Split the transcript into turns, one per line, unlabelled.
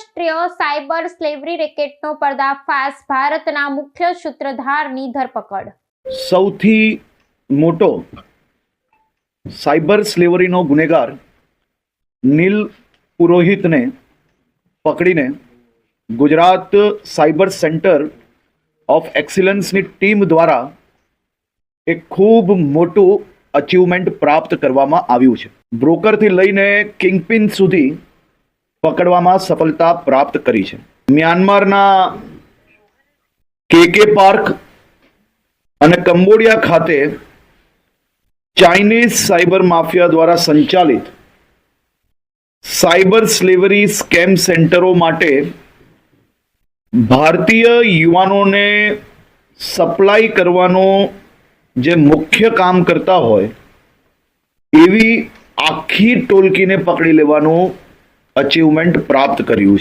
આંતરરાષ્ટ્રીય cyber slavery રેકેટનો પર્દાફાશ, ભારતના મુખ્ય સૂત્રધારની ધરપકડ।
સૌથી મોટો સાયબર સ્લેવરીનો ગુનેગાર નીલ પુરોહિતને પકડીને ગુજરાત સાયબર સેન્ટર ઓફ એક્સિલન્સની ટીમ દ્વારા એક ખૂબ મોટું અચીવમેન્ટ પ્રાપ્ત કરવામાં આવ્યું છે। બ્રોકરથી લઈને કિંગપિન સુધી પકડવામાં સફળતા પ્રાપ્ત કરી છે। મ્યાનમારના કેકે પાર્ક અને કંબોડિયા ખાતે ચાઇનીઝ સાયબર માફિયા દ્વારા સંચાલિત સાયબર સ્લેવરી સ્કેમ સેન્ટરો માટે ભારતીય યુવાનોને સપ્લાય કરવાનો જે મુખ્ય કામ કરતા હોય એવી આખી ટોળકીને પકડી લેવાનું અચીવમેન્ટ પ્રાપ્ત કર્યું છે।